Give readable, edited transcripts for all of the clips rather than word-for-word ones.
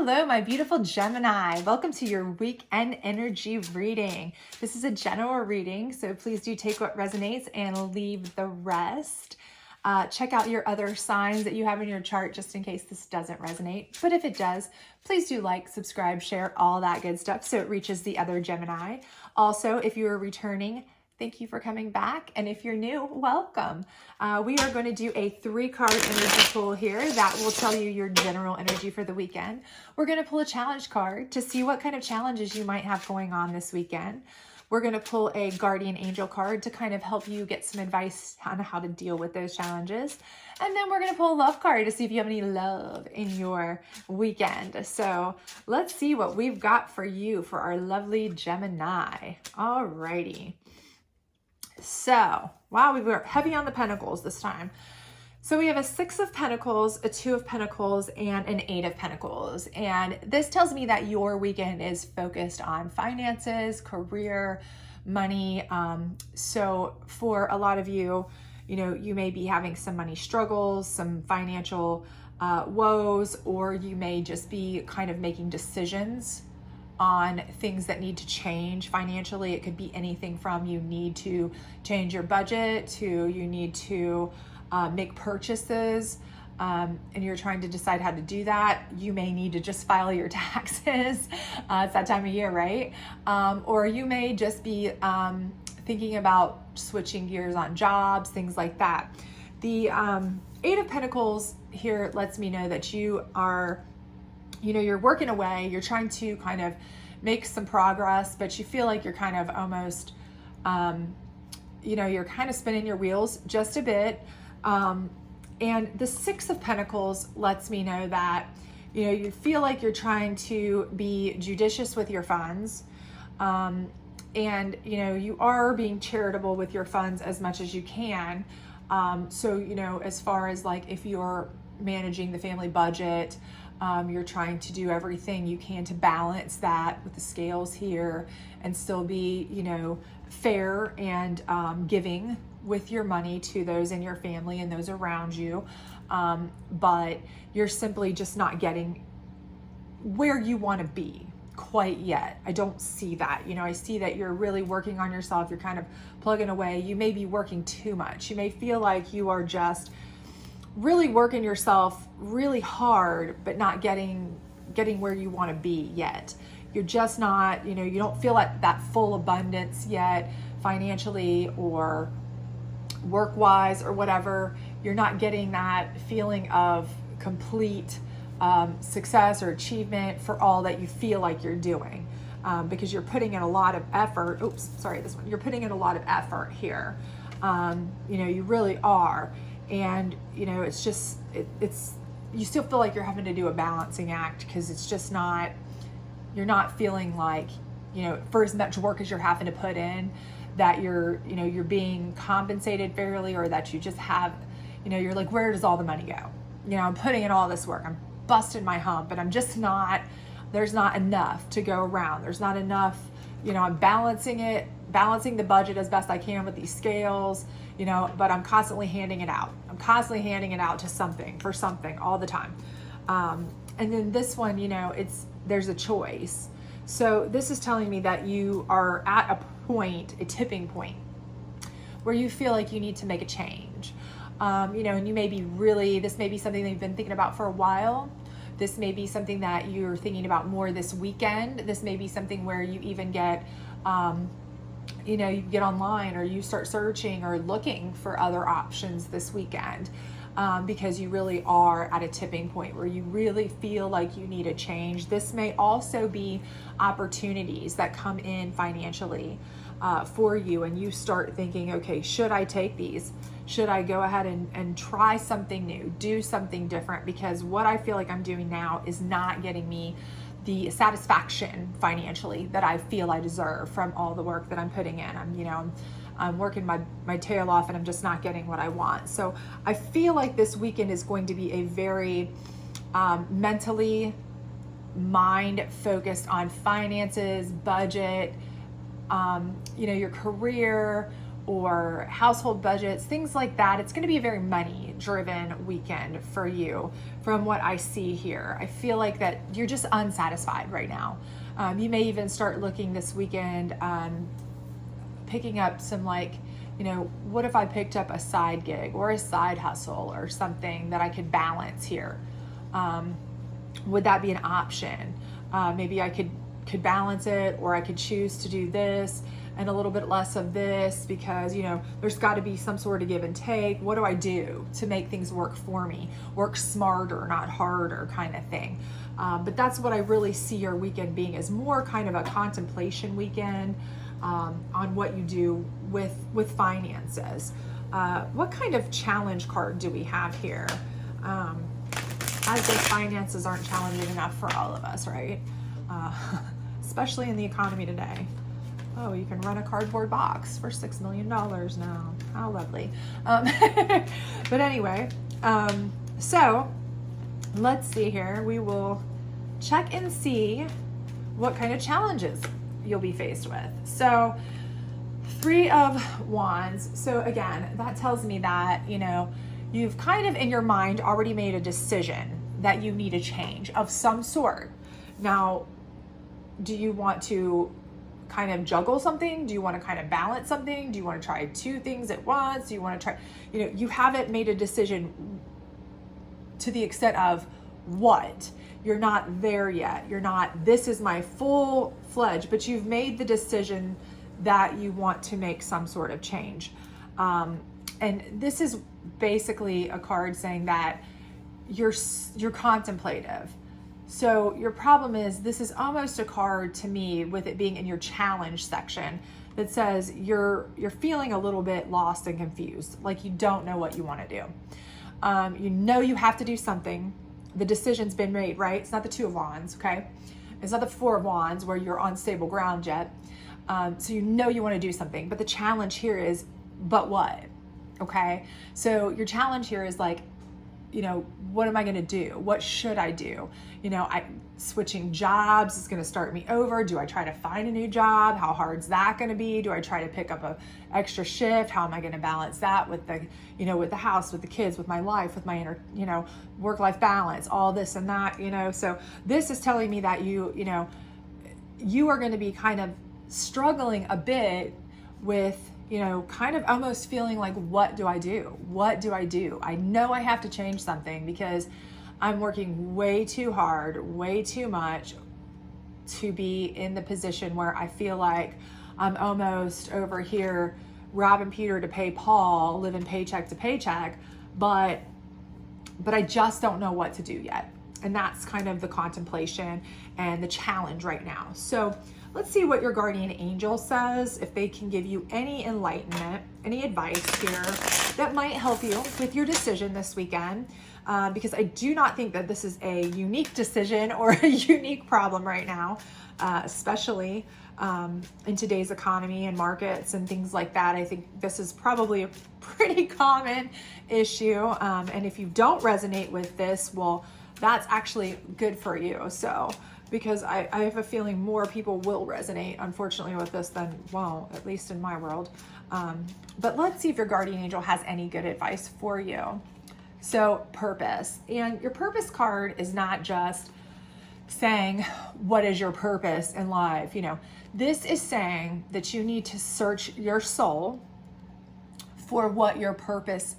Hello, my beautiful Gemini. Welcome to your weekend energy reading. This is a general reading, so please do take what resonates and leave the rest. Check out your other signs that you have in your chart just in case this doesn't resonate. But if it does, please do like, subscribe, share, all that good stuff so it reaches the other Gemini. Also, if you are returning, thank you for coming back. And if you're new, welcome. We are going to do a 3-card energy pull here that will tell you your general energy for the weekend. We're going to pull a challenge card to see what kind of challenges you might have going on this weekend. We're going to pull a guardian angel card to kind of help you get some advice on how to deal with those challenges. And then we're going to pull a love card to see if you have any love in your weekend. So let's see what we've got for you for our lovely Gemini. Alrighty. So, wow, we were heavy on the pentacles this time. So we have a 6 of Pentacles, a 2 of Pentacles, and an 8 of Pentacles. And this tells me that your weekend is focused on finances, career, money. So for a lot of you, you may be having some money struggles, some financial woes, or you may just be kind of making decisions on things that need to change financially. It could be anything from you need to change your budget to you need to make purchases, and you're trying to decide how to do that. You may need to just file your taxes. It's that time of year, right? Or you may just be thinking about switching gears on jobs, things like that. The 8 of Pentacles here lets me know that you are you're working away, you're trying to kind of make some progress, but you feel like you're kind of almost, you're kind of spinning your wheels just a bit. And the 6 of Pentacles lets me know that, you feel like you're trying to be judicious with your funds. And, you are being charitable with your funds as much as you can. So, as far as like if you're managing the family budget, you're trying to do everything you can to balance that with the scales here and still be, fair and giving with your money to those in your family and those around you. But you're simply just not getting where you want to be quite yet. I don't see that. I see that you're really working on yourself. You're kind of plugging away. You may be working too much. You may feel like you are just really working yourself really hard, but not getting where you want to be yet. You're just not, you don't feel like that full abundance yet financially or work-wise or whatever. You're not getting that feeling of complete success or achievement for all that you feel like you're doing, because you're putting in a lot of effort. You're putting in a lot of effort here. You really are. And, it's just, you still feel like you're having to do a balancing act because it's just not, you're not feeling like, for as much work as you're having to put in, that you're being compensated fairly, or that you just have, you're like, where does all the money go? I'm putting in all this work, I'm busting my hump, but I'm just not, there's not enough to go around. There's not enough, I'm balancing the budget as best I can with these scales, but I'm constantly handing it out. I'm constantly handing it out to something for something all the time. And then this one, there's a choice. So this is telling me that you are at a tipping point where you feel like you need to make a change. And you may be this may be something that you've been thinking about for a while. This may be something that you're thinking about more this weekend. This may be something where you even get, you get online or you start searching or looking for other options this weekend, because you really are at a tipping point where you really feel like you need a change. This may also be opportunities that come in financially for you, and you start thinking, okay, should I take these? Should I go ahead and try something new, do something different? Because what I feel like I'm doing now is not getting me the satisfaction financially that I feel I deserve from all the work that I'm putting in. I'm working my tail off and I'm just not getting what I want. So I feel like this weekend is going to be a very mentally mind focused on finances, budget, your career, or household budgets, things like that. It's going to be a very money driven weekend for you from what I see here. I feel like that you're just unsatisfied right now. You may even start looking this weekend, picking up some what if I picked up a side gig or a side hustle or something that I could balance here? Would that be an option? Maybe I could balance it, or I could choose to do this and a little bit less of this, because there's got to be some sort of give and take. What do I do to make things work for me? Work smarter, not harder, kind of thing. But that's what I really see your weekend being, is more kind of a contemplation weekend on what you do with finances. What kind of challenge card do we have here? As if finances aren't challenging enough for all of us, right? Especially in the economy today. Oh, you can run a cardboard box for $6 million now. How lovely. But anyway, so let's see here. We will check and see what kind of challenges you'll be faced with. So 3 of Wands. So again, that tells me that, you've kind of in your mind already made a decision that you need a change of some sort. Now, do you want to kind of juggle something? Do you want to kind of balance something? Do you want to try 2 things at once? Do you want to try, you haven't made a decision to the extent of what. You're not there yet. You're not, this is my full-fledged, but you've made the decision that you want to make some sort of change. And this is basically a card saying that you're contemplative. So your problem is, this is almost a card to me with it being in your challenge section that says you're feeling a little bit lost and confused, like you don't know what you want to do. You have to do something. The decision's been made, right? It's not the 2 of Wands, okay? It's not the 4 of Wands where you're on stable ground yet. So you want to do something, but the challenge here is, but what? Okay? So your challenge here is like, what am I going to do? What should I do? Switching jobs is going to start me over. Do I try to find a new job? How hard's that going to be? Do I try to pick up a extra shift? How am I going to balance that with with the house, with the kids, with my life, with my work-life balance, all this and that, So this is telling me that you are going to be kind of struggling a bit with kind of almost feeling like, what do I do? What do I do? I know I have to change something because I'm working way too hard, way too much to be in the position where I feel like I'm almost over here robbing Peter to pay Paul, living paycheck to paycheck, but I just don't know what to do yet. And that's kind of the contemplation and the challenge right now. So let's see what your guardian angel says, if they can give you any enlightenment, any advice here that might help you with your decision this weekend. Because I do not think that this is a unique decision or a unique problem right now, especially in today's economy and markets and things like that. I think this is probably a pretty common issue. And if you don't resonate with this, well, that's actually good for you. So, because I have a feeling more people will resonate, unfortunately, with this than won't, at least in my world. But let's see if your guardian angel has any good advice for you. So purpose, and your purpose card is not just saying, what is your purpose in life? This is saying that you need to search your soul for what your purpose,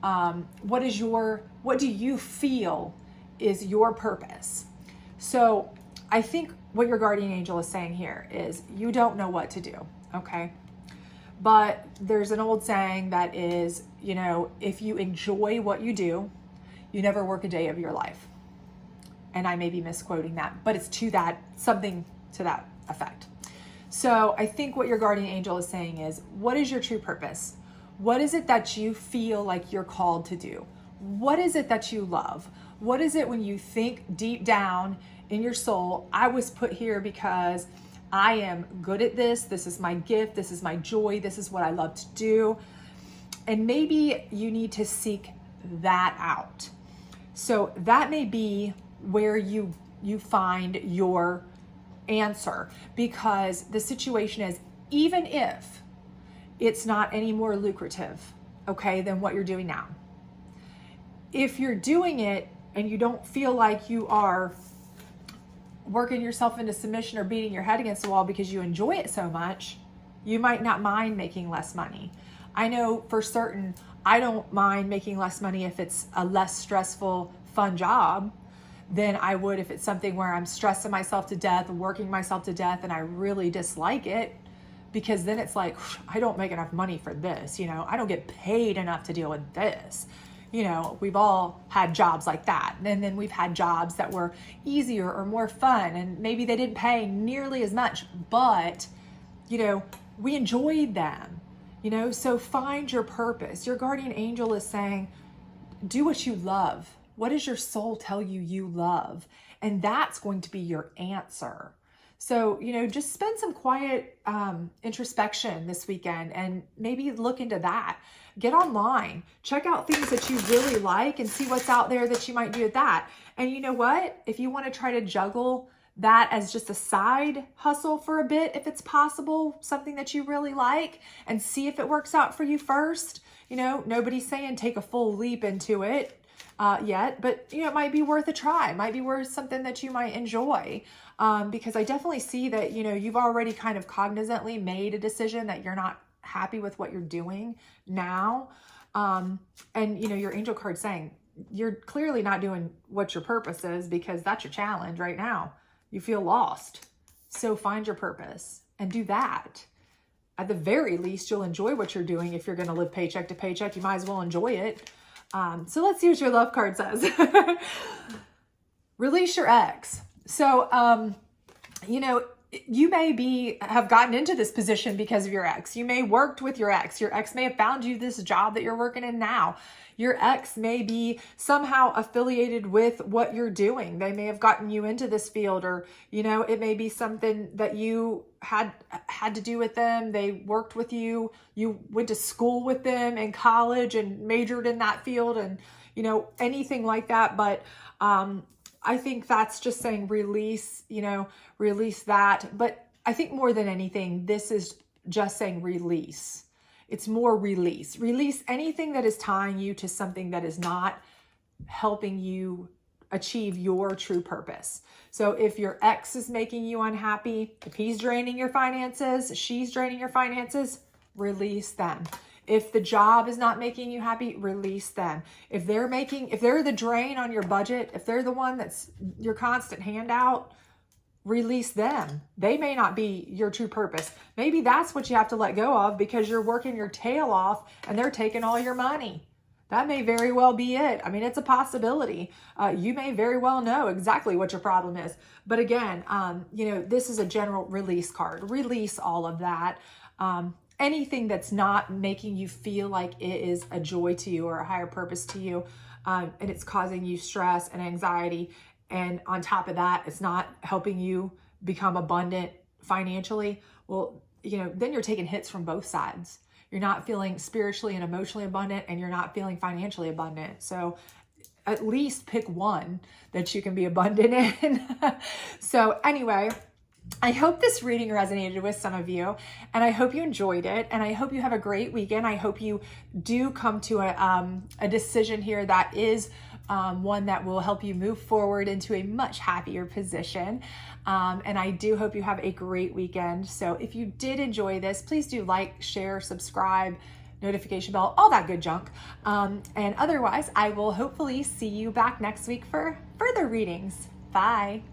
what do you feel is your purpose? So I think what your guardian angel is saying here is you don't know what to do, okay? But there's an old saying that is, if you enjoy what you do, you never work a day of your life. And I may be misquoting that, but it's something to that effect. So I think what your guardian angel is saying is, what is your true purpose? What is it that you feel like you're called to do? What is it that you love? What is it when you think deep down in your soul, I was put here because I am good at this. This is my gift. This is my joy. This is what I love to do. And maybe you need to seek that out. So that may be where you find your answer, because the situation is, even if it's not any more lucrative, okay, than what you're doing now. If you're doing it and you don't feel like you are working yourself into submission or beating your head against the wall because you enjoy it so much, you might not mind making less money. I know for certain I don't mind making less money if it's a less stressful, fun job than I would if it's something where I'm stressing myself to death, working myself to death, and I really dislike it, because then it's like, I don't make enough money for this, I don't get paid enough to deal with this. We've all had jobs like that. And then we've had jobs that were easier or more fun, and maybe they didn't pay nearly as much, but, we enjoyed them, so find your purpose. Your guardian angel is saying, do what you love. What does your soul tell you love? And that's going to be your answer. So, just spend some quiet introspection this weekend and maybe look into that. Get online, check out things that you really like and see what's out there that you might do with that. And you know what? If you want to try to juggle that as just a side hustle for a bit, if it's possible, something that you really like, and see if it works out for you first. Nobody's saying take a full leap into it yet, but it might be worth a try. It might be worth something that you might enjoy, because I definitely see that you've already kind of cognizantly made a decision that you're not happy with what you're doing now, and your angel card's saying you're clearly not doing what your purpose is, because that's your challenge right now. You feel lost, so find your purpose and do that. At the very least, you'll enjoy what you're doing. If you're going to live paycheck to paycheck, you might as well enjoy it. So let's see what your love card says. Release your ex. So, you may have gotten into this position because of your ex. You may have worked with your ex. Your ex may have found you this job that you're working in now. Your ex may be somehow affiliated with what you're doing. They may have gotten you into this field, or, it may be something that you had to do with them. They worked with you. You went to school with them in college and majored in that field, and, anything like that. But, I think that's just saying release, release that. But I think more than anything, this is just saying release. It's more release. Release anything that is tying you to something that is not helping you achieve your true purpose. So if your ex is making you unhappy, if he's draining your finances, she's draining your finances, release them. If the job is not making you happy, release them. If they're the drain on your budget, if they're the one that's your constant handout, release them. They may not be your true purpose. Maybe that's what you have to let go of, because you're working your tail off and they're taking all your money. That may very well be it. I mean, it's a possibility. You may very well know exactly what your problem is. But again, this is a general release card. Release all of that. Anything that's not making you feel like it is a joy to you or a higher purpose to you, and it's causing you stress and anxiety. And on top of that, it's not helping you become abundant financially. Well, then you're taking hits from both sides. You're not feeling spiritually and emotionally abundant, and you're not feeling financially abundant. So at least pick one that you can be abundant in. So anyway, I hope this reading resonated with some of you, and I hope you enjoyed it, and I hope you have a great weekend. I hope you do come to a decision here that is one that will help you move forward into a much happier position. And I do hope you have a great weekend. So if you did enjoy this, please do like, share, subscribe, notification bell, all that good junk. And otherwise, I will hopefully see you back next week for further readings. Bye.